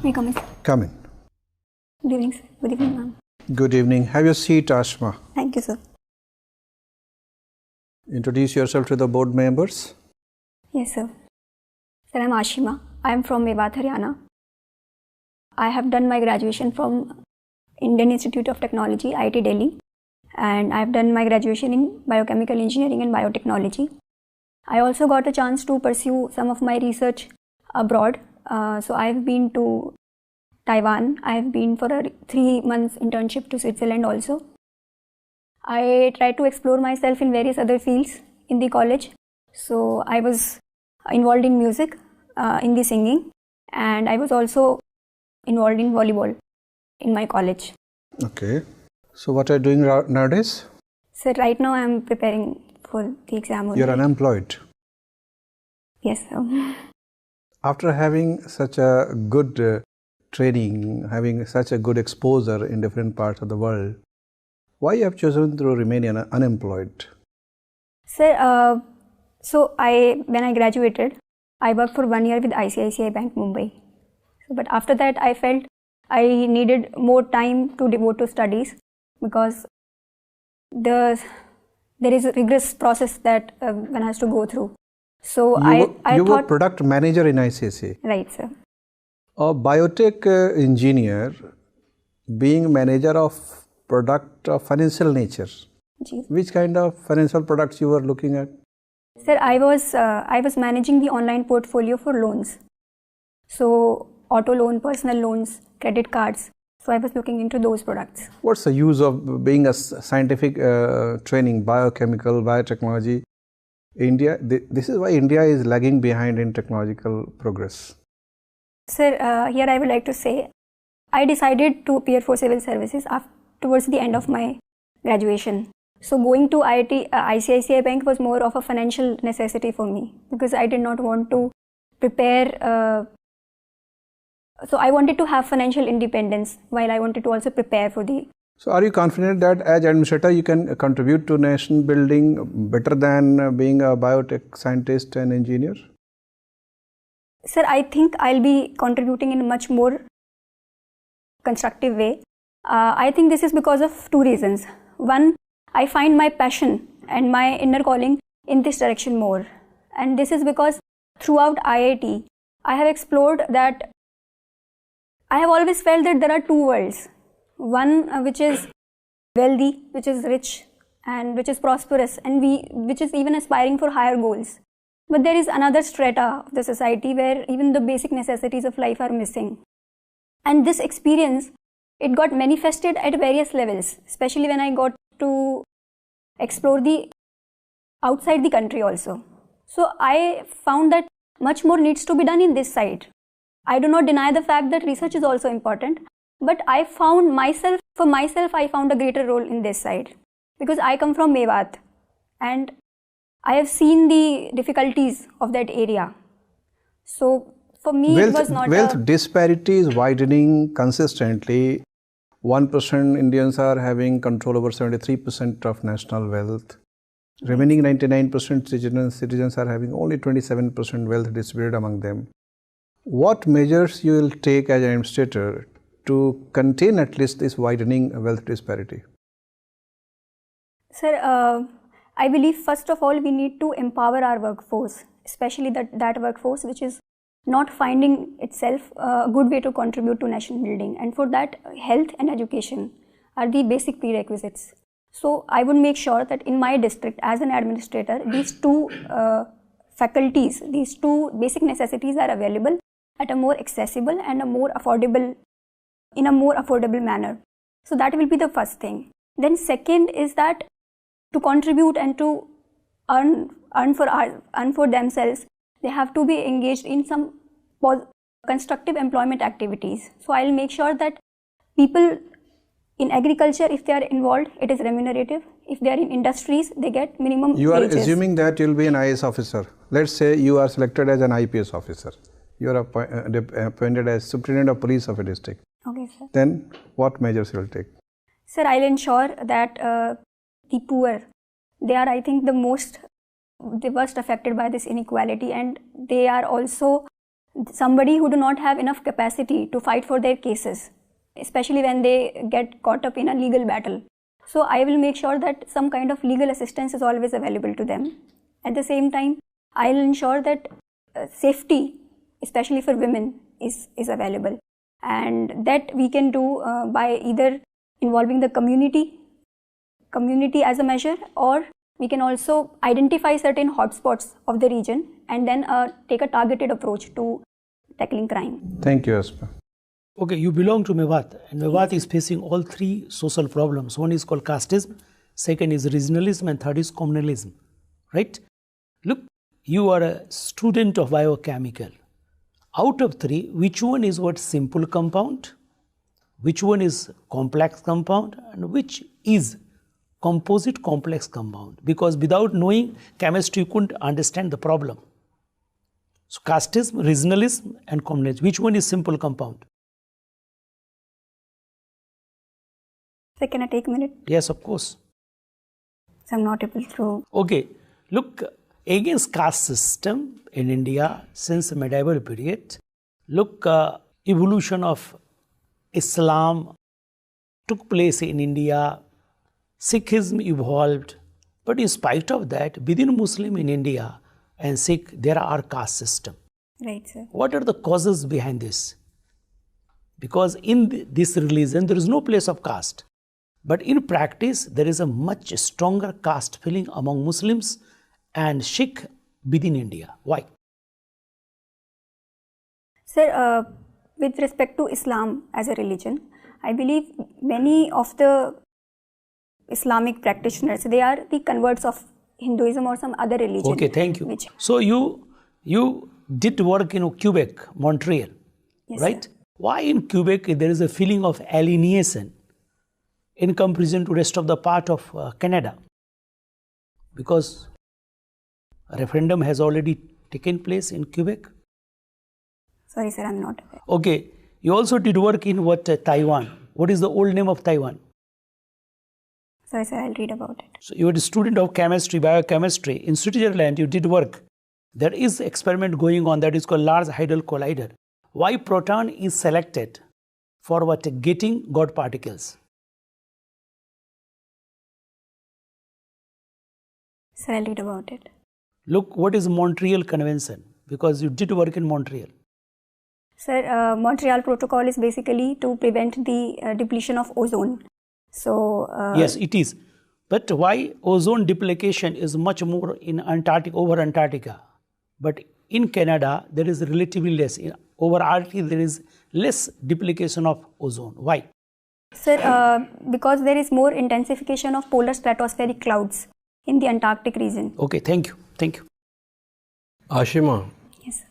May I come in? Come in. Good evening, sir. Good evening, ma'am. Good evening. Have your seat, Ashma. Thank you, sir. Introduce yourself to the board members. Yes, sir. Sir, I am Ashima. I am from Mewat, Haryana. I have done my graduation from Indian Institute of Technology, IIT Delhi, and I have done my graduation in Biochemical Engineering and Biotechnology. I also got a chance to pursue some of my research abroad. So I have been to Taiwan. I have been for a 3 months internship to Switzerland also. I tried to explore myself in various other fields in the college. So I was involved in music, in the singing, and I was also involved in volleyball in my college. Okay. So what are you doing nowadays? So right now I am preparing for the exam. You're unemployed. Yes, sir. After having such a good training, having such a good exposure in different parts of the world, why you have chosen to remain unemployed? Sir, so when I graduated, I worked for 1 year with ICICI Bank, Mumbai. But after that, I felt I needed more time to devote to studies because there is a rigorous process that one has to go through. So you were product manager in ICICI. Right, sir. A biotech engineer being manager of product of financial nature. Ji. Which kind of financial products you were looking at? Sir, I was managing the online portfolio for loans. So auto loan, personal loans, credit cards. So I was looking into those products. What's the use of being a scientific training, biochemical, biotechnology? India, this is why India is lagging behind in technological progress. Sir, here I would like to say, I decided to appear for civil services towards the end of my graduation. So going to ICICI Bank was more of a financial necessity for me because I did not want to prepare. So I wanted to have financial independence while I wanted to also prepare for the. So are you confident that as administrator you can contribute to nation building better than being a biotech scientist and engineer? Sir, I think I'll be contributing in a much more constructive way. I think this is because of 2 reasons. One, I find my passion and my inner calling in this direction more. And this is because throughout IIT, I have explored that I have always felt that there are 2 worlds. One which is wealthy, which is rich and which is prosperous and which is even aspiring for higher goals. But there is another strata of the society where even the basic necessities of life are missing. And this experience, it got manifested at various levels, especially when I got to explore the outside the country also. So I found that much more needs to be done in this side. I do not deny the fact that research is also important, but I found myself I found a greater role in this side because I come from Mewat and I have seen the difficulties of that area. So for me, it was not wealth disparity is widening consistently. 1% Indians are having control over 73% of national wealth. Remaining 99% citizens are having only 27% wealth distributed among them. What measures you will take as an administrator to contain at least this widening wealth disparity? Sir, I believe first of all we need to empower our workforce, especially that workforce which is not finding itself a good way to contribute to nation building, and for that health and education are the basic prerequisites. So I would make sure that in my district as an administrator these 2 faculties, these 2 basic necessities are available at a more accessible and in a more affordable manner. So that will be the first thing. Then second is that to contribute and to earn for themselves, they have to be engaged in some constructive employment activities. So I'll make sure that people in agriculture, if they are involved, it is remunerative. If they are in industries, they get minimum wages. You are assuming that you will be an IAS officer. Let's say you are selected as an IPS officer. You are appointed as superintendent of police of a district. Okay, sir. Then what measures you will take? Sir, I'll ensure that the poor, they are, I think, the worst affected by this inequality, and they are also somebody who do not have enough capacity to fight for their cases, especially when they get caught up in a legal battle. So I will make sure that some kind of legal assistance is always available to them. At the same time, I'll ensure that safety, especially for women, is available, and that we can do by either involving the community as a measure, or we can also identify certain hotspots of the region and then take a targeted approach to tackling crime. Thank you, Aspa. Okay, you belong to Mewat, and Mewat is facing all three social problems. One is called casteism, second is regionalism, and third is communalism, right? Look, you are a student of biochemical. Out of three, which one is what simple compound, which one is complex compound, and which is composite complex compound? Because without knowing chemistry, you couldn't understand the problem. So casteism, regionalism, and communalism, which one is simple compound? So can I take a minute? Yes, of course. So I'm not able to. Okay, look, against caste system in India since medieval period, look, evolution of Islam took place in India, Sikhism evolved, but in spite of that, within Muslim in India and Sikh, there are caste system. Right, sir. What are the causes behind this? Because in this religion, there is no place of caste. But in practice, there is a much stronger caste feeling among Muslims and Sikh within India. Why? Sir, with respect to Islam as a religion, I believe many of the Islamic practitioners, they are the converts of Hinduism or some other religion. Okay, thank you. So you did work in Quebec, Montreal, yes, right? Sir. Why in Quebec there is a feeling of alienation in comparison to rest of the part of Canada? Because a referendum has already taken place in Quebec. Sorry, sir, I'm not aware. Okay, you also did work in Taiwan. What is the old name of Taiwan? Sorry, sir, I'll read about it. So you are a student of chemistry, biochemistry. In Switzerland, you did work. There is experiment going on that is called Large Hadron Collider. Why proton is selected for what? Getting God particles. Sir, I'll read about it. Look, what is Montreal Convention? Because you did work in Montreal. Sir, Montreal Protocol is basically to prevent the depletion of ozone. So yes, it is. But why ozone depletion is much more in Antarctica, over Antarctica? But in Canada, there is relatively less. Over Arctic, there is less depletion of ozone. Why? Sir, because there is more intensification of polar stratospheric clouds in the Antarctic region. Okay, thank you. Thank you. Ashima. Yes, sir.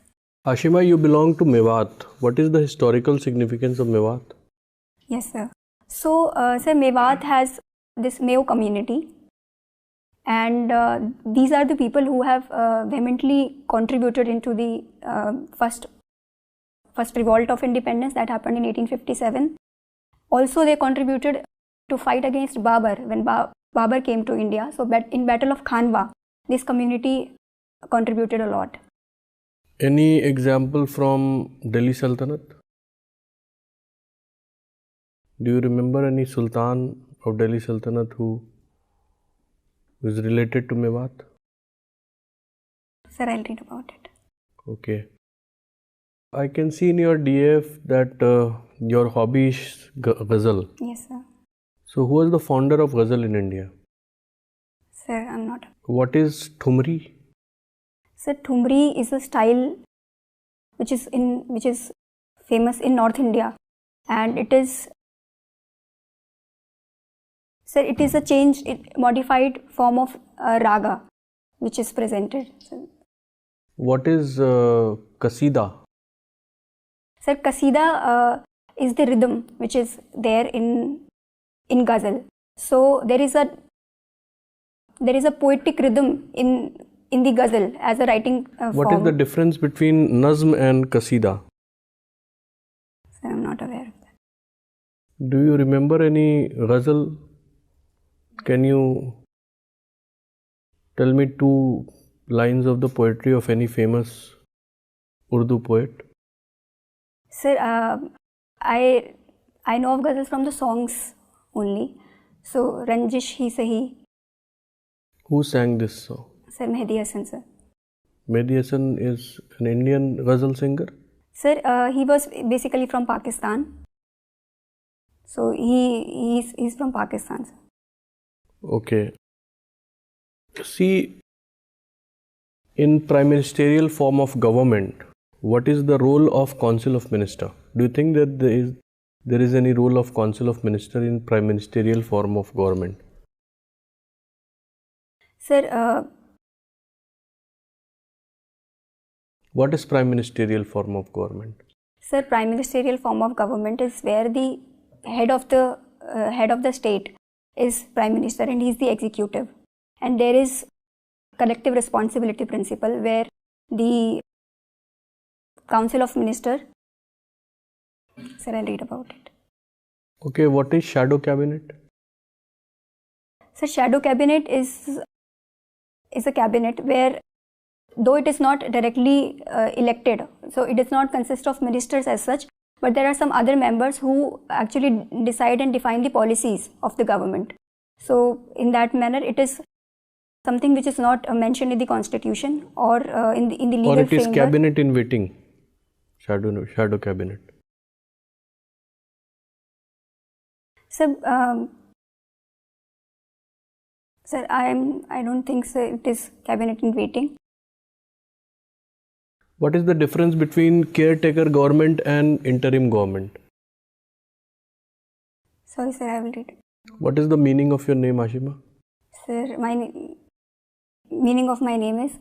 Ashima, you belong to Mewat. What is the historical significance of Mewat? Yes, sir. So, sir, Mewat has this Mayo community, and these are the people who have vehemently contributed into the first revolt of independence that happened in 1857. Also, they contributed to fight against Babur when Babur came to India. So, in Battle of Khanwa, this community contributed a lot. Any example from Delhi Sultanate? Do you remember any Sultan of Delhi Sultanate who is related to Mewat? Sir, I'll read about it. Okay. I can see in your DF that your hobby is ghazal. Yes, sir. So who was the founder of ghazal in India? Sir, I'm not. What is Thumri? Sir, Thumri is a style which is famous in North India, and it is a modified form of raga which is presented. What is Kasida? Sir, Kasida is the rhythm which is there in ghazal. So there is a poetic rhythm in the ghazal as a writing form. What is the difference between Nazm and Kasida? Sir, I'm not aware of that. Do you remember any ghazal? Can you tell me 2 lines of the poetry of any famous Urdu poet? Sir, I know of ghazals from the songs only. So Ranjish Hi Sahi. Who sang this song? Sir, Mehdi Hasan, sir. Mehdi Hasan is an Indian ghazal singer. Sir, he was basically from Pakistan. So he's from Pakistan, sir. Okay. See, in prime ministerial form of government, what is the role of Council of Minister? Do you think that there is any role of Council of Minister in prime ministerial form of government? Sir, What is prime ministerial form of government? Sir, prime ministerial form of government is where the head of the state is prime minister and he is the executive, and there is collective responsibility principle where the council of minister. Sir, I'll read about it. Okay, what is shadow cabinet? So shadow cabinet is a cabinet where, though it is not directly elected, so it does not consist of ministers as such, but there are some other members who actually decide and define the policies of the government. So in that manner, it is something which is not mentioned in the constitution or in the legal or it is framework. cabinet in waiting? Shadow cabinet. So, sir, I don't think so. It is cabinet in waiting. What is the difference between caretaker government and interim government? Sorry, sir, I will read. What is the meaning of your name, Ashima? Sir, meaning of my name is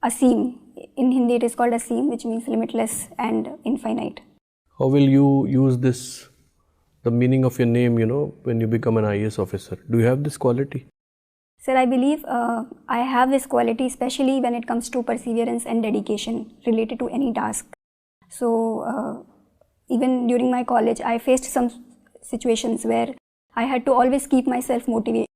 Aseem. In Hindi, it is called Aseem, which means limitless and infinite. How will you use this, the meaning of your name, when you become an IAS officer? Do you have this quality? Sir, I believe I have this quality, especially when it comes to perseverance and dedication related to any task. So, even during my college, I faced some situations where I had to always keep myself motivation,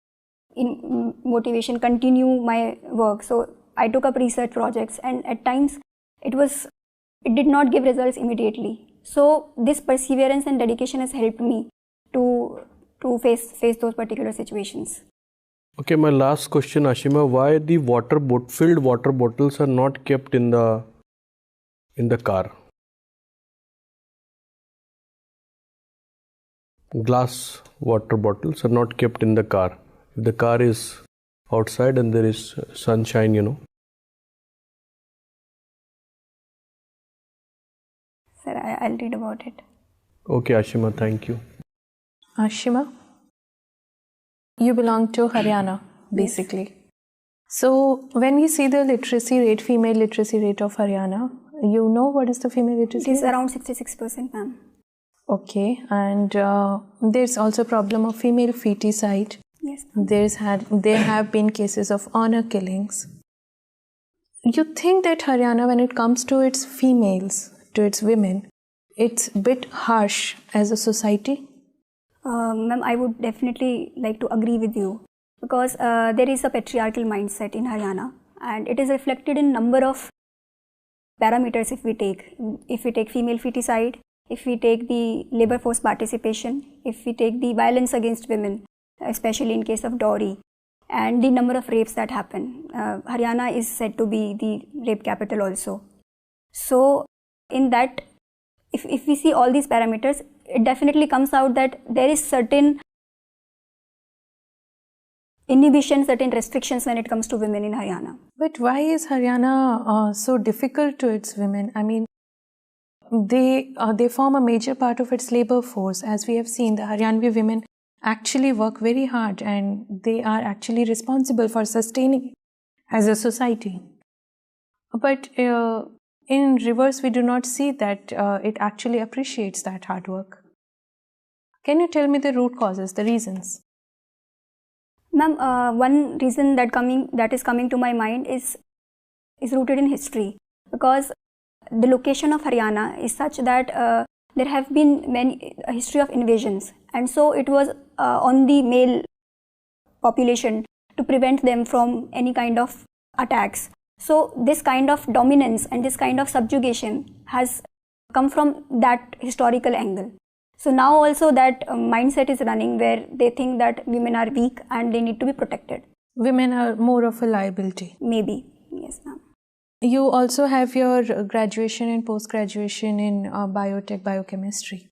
continue my work. So, I took up research projects, and at times it did not give results immediately. So, this perseverance and dedication has helped me to face those particular situations. Okay, my last question, Ashima, why the filled water bottles are not kept in the car? Glass water bottles are not kept in the car. If the car is outside and there is sunshine, Sir, I'll read about it. Okay, Ashima, thank you. Ashima, you belong to Haryana, basically. Yes. So, when we see the female literacy rate of Haryana, you know what is the female literacy rate? It is around 66%, ma'am. Okay, and there's also a problem of female feticide. Yes. There have been cases of honor killings. You think that Haryana, when it comes to its females, to its women, it's a bit harsh as a society? Ma'am, I would definitely like to agree with you, because there is a patriarchal mindset in Haryana, and it is reflected in number of parameters. If we take female feticide, if we take the labor force participation, if we take the violence against women, especially in case of dowry, and the number of rapes that happen. Haryana is said to be the rape capital also. So in that, if we see all these parameters, it definitely comes out that there is certain inhibition, certain restrictions when it comes to women in Haryana. But why is Haryana so difficult to its women? I mean, they form a major part of its labor force. As we have seen, the Haryanvi women actually work very hard, and they are actually responsible for sustaining it as a society. But in reverse, we do not see that it actually appreciates that hard work. Can you tell me the root causes, the reasons? Ma'am, one reason that is coming to my mind is rooted in history, because the location of Haryana is such that there have been a history of invasions, and so it was on the male population to prevent them from any kind of attacks. So this kind of dominance and this kind of subjugation has come from that historical angle. So now also that mindset is running where they think that women are weak and they need to be protected. Women are more of a liability. Maybe, yes ma'am. You also have your graduation and post-graduation in biotech, biochemistry.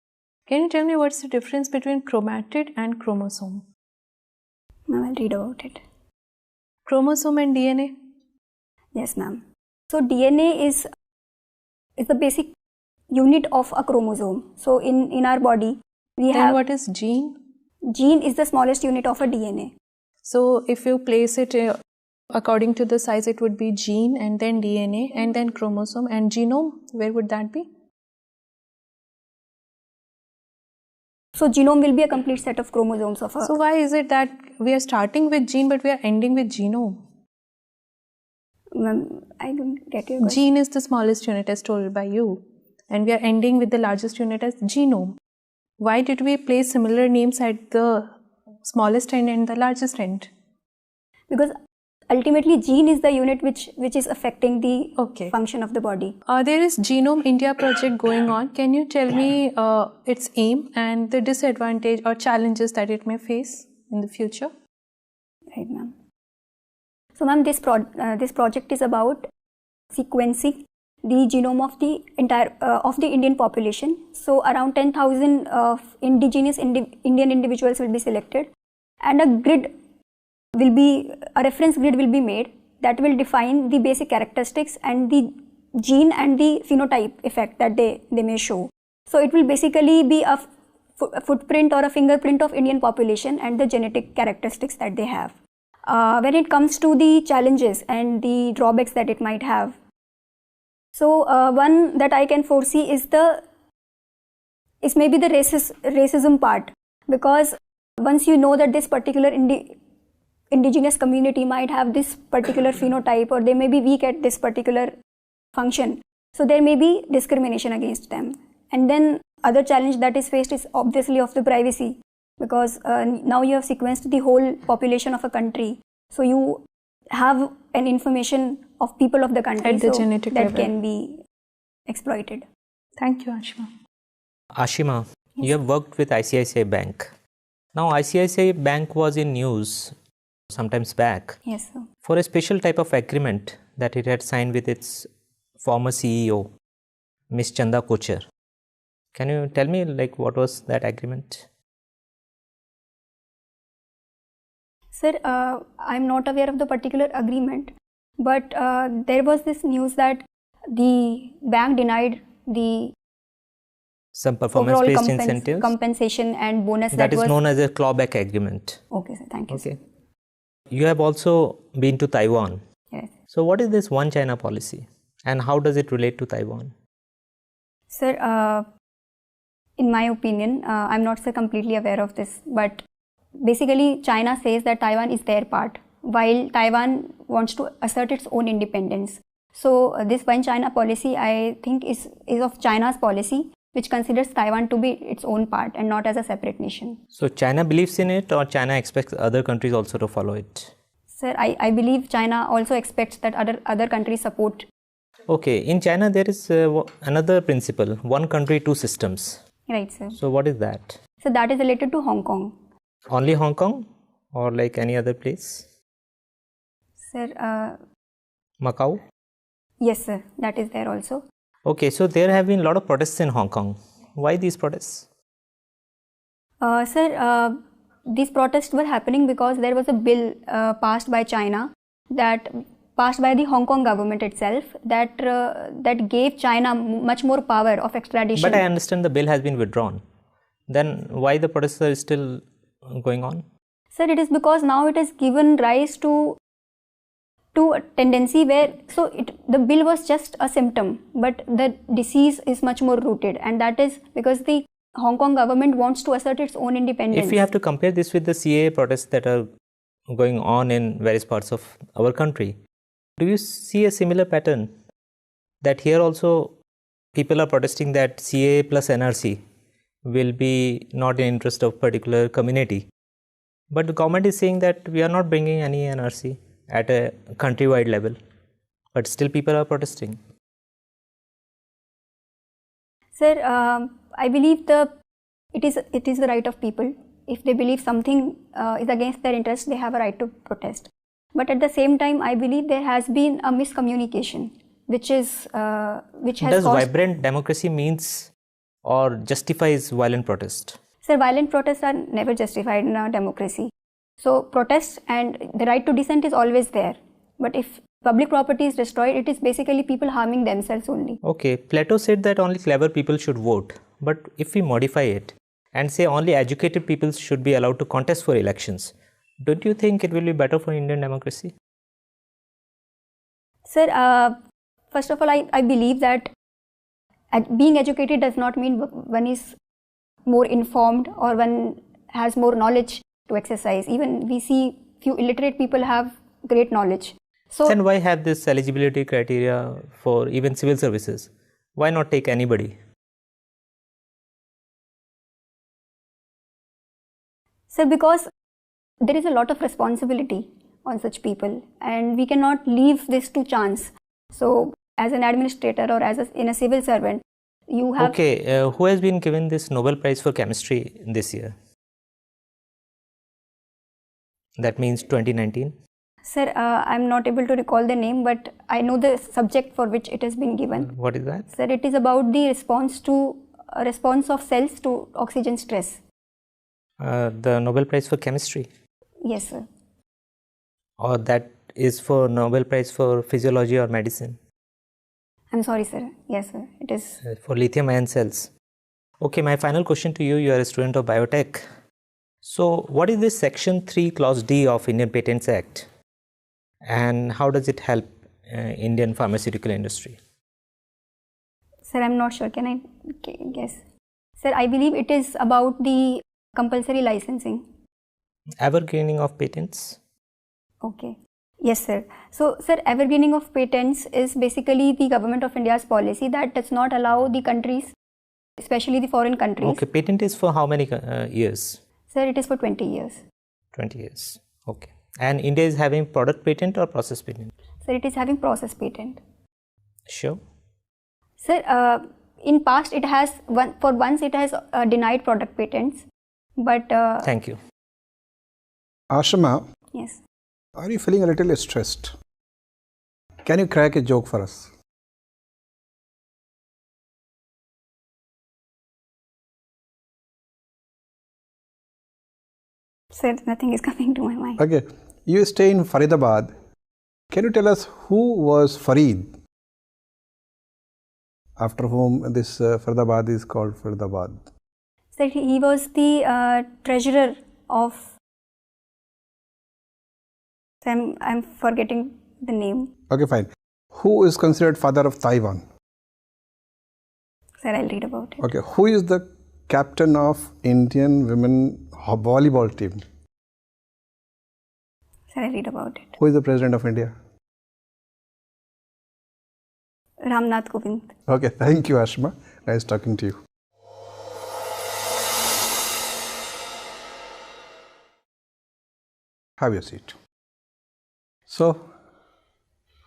Can you tell me what's the difference between chromatid and chromosome? Ma'am, I'll read about it. Chromosome and DNA? Yes ma'am. So DNA is the basic unit of a chromosome. So in our body, we Then have... what is gene? Gene is the smallest unit of a DNA. So if you place it according to the size, it would be gene and then DNA and then chromosome and genome. Where would that be? So genome will be a complete set of chromosomes of a... So why is it that we are starting with gene but we are ending with genome? I don't get your question. Gene is the smallest unit as told by you, and we are ending with the largest unit as genome. Why did we place similar names at the smallest end and the largest end? Because ultimately gene is the unit which is affecting the function of the body. There is Genome India project going on. Can you tell me its aim and the disadvantage or challenges that it may face in the future? Right, ma'am. So, ma'am, this project is about sequencing the genome of the entire of the Indian population. So, around 10,000 indigenous Indian individuals will be selected, and a reference grid will be made that will define the basic characteristics and the gene and the phenotype effect that they may show. So, it will basically be a footprint or a fingerprint of Indian population and the genetic characteristics that they have. When it comes to the challenges and the drawbacks that it might have, so one that I can foresee is maybe the racism part, because once you know that this particular indigenous community might have this particular phenotype or they may be weak at this particular function, so there may be discrimination against them. And then other challenge that is faced is obviously of the privacy, because now you have sequenced the whole population of a country, so you have an information of people of the country at the genetic that level can be exploited. Thank you, Ashima. Ashima, Yes. you have worked with ICICI Bank. Now, ICICI Bank was in news sometimes back Yes, sir. for a special type of agreement that it had signed with its former CEO, Ms. Chanda Kochar. Can you tell me what was that agreement? Sir, I'm not aware of the particular agreement, but there was this news that the bank denied the Some performance-based incentives? compensation and bonus That is was known as a clawback agreement. Okay, sir. Thank you. Okay. You have also been to Taiwan. Yes. So what is this One China policy and how does it relate to Taiwan? Sir, in my opinion, I'm not so completely aware of this, but basically China says that Taiwan is their part, while Taiwan wants to assert its own independence. So this One China policy, I think, is of China's policy, which considers Taiwan to be its own part and not as a separate nation. So China believes in it or China expects other countries also to follow it? Sir, I believe China also expects that other countries support. Okay, in China there is another principle, one country, two systems. Right, sir. So what is that? So that is related to Hong Kong. Only Hong Kong or like any other place? Sir, Macau? yes, sir. That is there also. Okay, so there have been a lot of protests in Hong Kong. Why these protests? Sir, these protests were happening because there was a bill passed by China, that passed by the Hong Kong government itself, that gave China much more power of extradition. But I understand the bill has been withdrawn. Then why the protests are still going on? Sir, it is because now it has given rise to a tendency where, the bill was just a symptom, but the disease is much more rooted, and that is because the Hong Kong government wants to assert its own independence. If we have to compare this with the CAA protests that are going on in various parts of our country, do you see a similar pattern that here also people are protesting that CAA plus NRC will be not in interest of particular community, but the government is saying that we are not bringing any NRC at a countrywide level, but still people are protesting? Sir, I believe it is the right of people. If they believe something is against their interest, they have a right to protest. But at the same time, I believe there has been a miscommunication, which has Does caused. vibrant democracy means or justifies violent protest? Sir, violent protests are never justified in a democracy. So protests and the right to dissent is always there. But if public property is destroyed, it is basically people harming themselves only. Okay, Plato said that only clever people should vote. But if we modify it and say only educated people should be allowed to contest for elections, don't you think it will be better for Indian democracy? Sir, first of all, I believe that being educated does not mean one is more informed or one has more knowledge to exercise. Even we see few illiterate people have great knowledge. So Then why have this eligibility criteria for even civil services? Why not take anybody? sir, because there is a lot of responsibility on such people and we cannot leave this to chance. So as an administrator or in a civil servant, you have... Okay, who has been given this Nobel Prize for Chemistry this year? That means 2019. Sir, I'm not able to recall the name, but I know the subject for which it has been given. What is that? Sir, it is about the response of cells to oxygen stress. The Nobel Prize for Chemistry? Yes, sir. Or that is for Nobel Prize for Physiology or Medicine? I'm sorry, sir. Yes, sir. It is For lithium ion cells. Okay, my final question to you. You are a student of biotech. So, what is this Section 3 Clause D of Indian Patents Act? And how does it help Indian pharmaceutical industry? Sir, I'm not sure. Can I guess? Sir, I believe it is about the compulsory licensing. Evergreening of patents? Okay. Yes, sir. So, sir, evergreening of patents is basically the government of India's policy that does not allow the countries, especially the foreign countries. Okay, patent is for how many years? Sir, it is for 20 years. 20 years. Okay. And India is having product patent or process patent? Sir, it is having process patent. Sure. Sir, in past it has once it has denied product patents, but Thank you. Ashima, yes. are you feeling a little stressed? Can you crack a joke for us? Sir, nothing is coming to my mind. Okay, you stay in Faridabad. Can you tell us who was Farid, after whom this Faridabad is called Faridabad? Sir, he was the treasurer of... I'm forgetting the name. Okay, fine. Who is considered father of Taiwan? Sir, I'll read about it. Okay, who is the captain of Indian women volleyball team? Sir, I'll read about it. Who is the president of India? Ramnath Kovind. Okay, thank you, Ashima. Nice talking to you. Have your seat. So,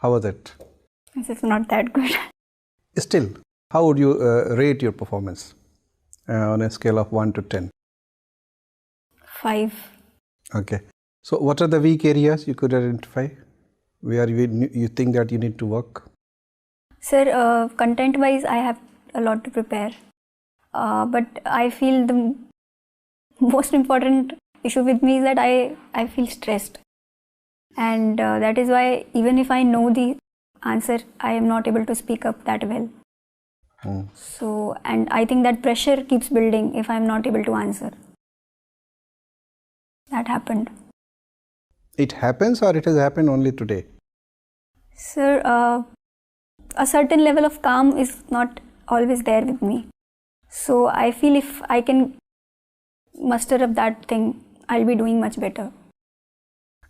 how was it? This is not that good. Still, how would you rate your performance on a scale of 1 to 10? 5. Okay. So, what are the weak areas you could identify where you think that you need to work? Sir, content-wise, I have a lot to prepare. But I feel the most important issue with me is that I feel stressed. And that is why even if I know the answer, I am not able to speak up that well. So, and I think that pressure keeps building if I am not able to answer. That happened. It happens, or it has happened only today? Sir, a certain level of calm is not always there with me. So I feel if I can muster up that thing, I'll be doing much better.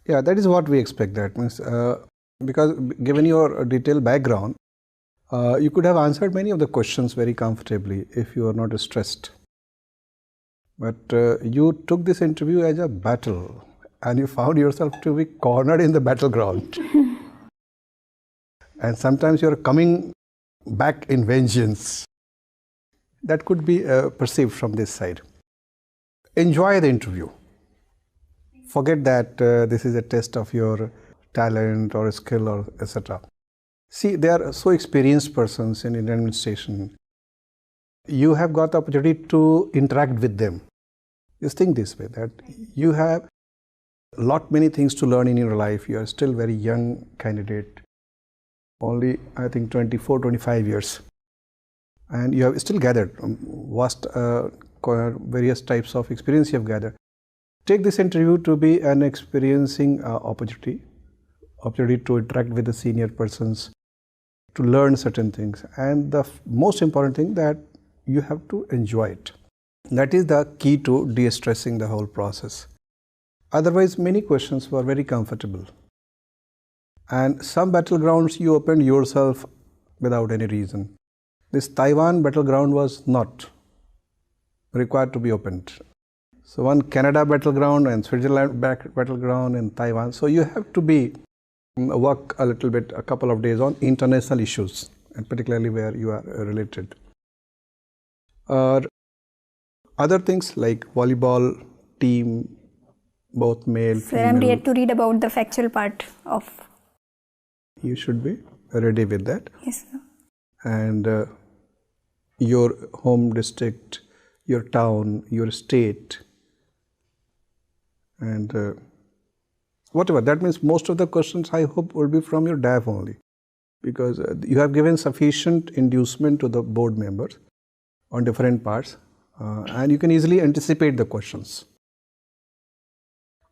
Yeah, that is what we expect. That means, because given your detailed background, you could have answered many of the questions very comfortably if you are not stressed. But you took this interview as a battle, and you found yourself to be cornered in the battleground. And sometimes you are coming back in vengeance. That could be perceived from this side. Enjoy the interview. Forget that this is a test of your talent or skill or etc. See, they are so experienced persons in Indian administration. You have got the opportunity to interact with them. Just think this way, that you have many things to learn in your life. You are still very young candidate, only I think 24, 25 years. And you have still gathered vast various types of experience you have gathered. Take this interview to be an experiencing opportunity to interact with the senior persons, to learn certain things. And the most important thing, that you have to enjoy it. That is the key to de-stressing the whole process. Otherwise, many questions were very comfortable. And some battlegrounds you opened yourself without any reason. This Taiwan battleground was not required to be opened. So one Canada battleground and Switzerland battleground and Taiwan. So you have to work a little bit, a couple of days on international issues, and particularly where you are related. Other things like volleyball team, both male, Sir, female. I'm yet to read about the factual part of. You should be ready with that. Yes, sir. And your home district, your town, your state, and whatever. That means most of the questions, I hope, will be from your DAF only, because you have given sufficient inducement to the board members on different parts, and you can easily anticipate the questions.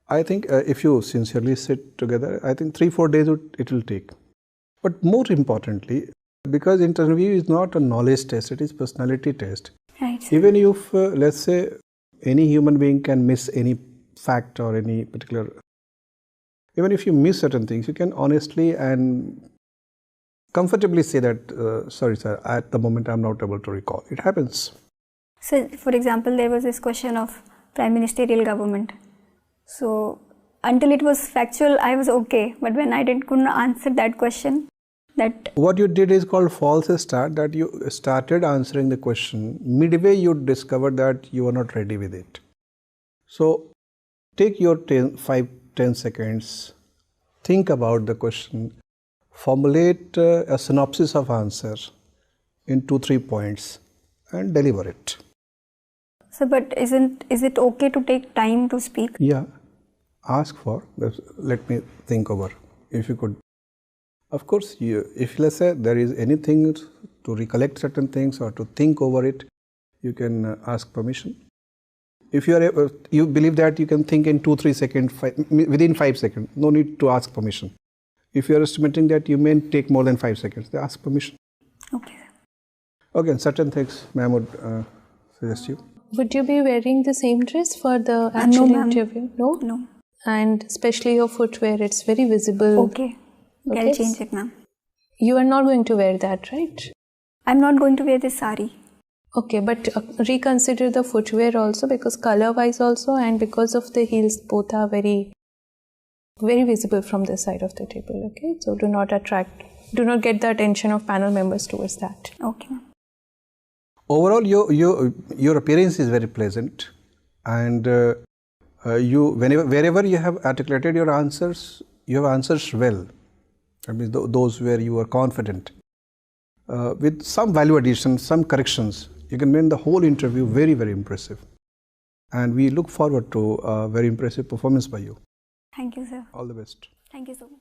I think if you sincerely sit together, I think 3-4 days it will take. But more importantly, because interview is not a knowledge test, it is personality test. Right, sir. Even if, let's say, any human being can miss any fact or any particular, even if you miss certain things, you can honestly and comfortably say that, sorry sir, at the moment I'm not able to recall. It happens. So, for example, there was this question of prime ministerial government. So, until it was factual, I was okay. But when I couldn't answer that question, what you did is called false start, that you started answering the question. Midway, you discovered that you are not ready with it. So, take your 5-10 seconds, think about the question, formulate a synopsis of answer in 2-3 points and deliver it. So, but is it okay to take time to speak? Yeah, ask for, let me think over, if you could. Of course, if let's say there is anything to recollect certain things or to think over it, you can ask permission. If you believe that you can think in 2-3 seconds, within 5 seconds, no need to ask permission. If you are estimating that you may take more than 5 seconds, then ask permission. Okay. Okay, certain things, ma'am would suggest you. Would you be wearing the same dress for the actual interview? No? No. And especially your footwear, it's very visible. Okay. I'll change it, ma'am. You are not going to wear that, right? I'm not going to wear this sari. Okay, but reconsider the footwear also, because color-wise also and because of the heels, both are very, very visible from the side of the table, okay? So do not get the attention of panel members towards that. Okay, ma'am. Overall, your appearance is very pleasant, and wherever you have articulated your answers, you have answers well. That means those where you are confident. With some value addition, some corrections, you can make the whole interview very, very impressive. And we look forward to a very impressive performance by you. Thank you, sir. All the best. Thank you so much.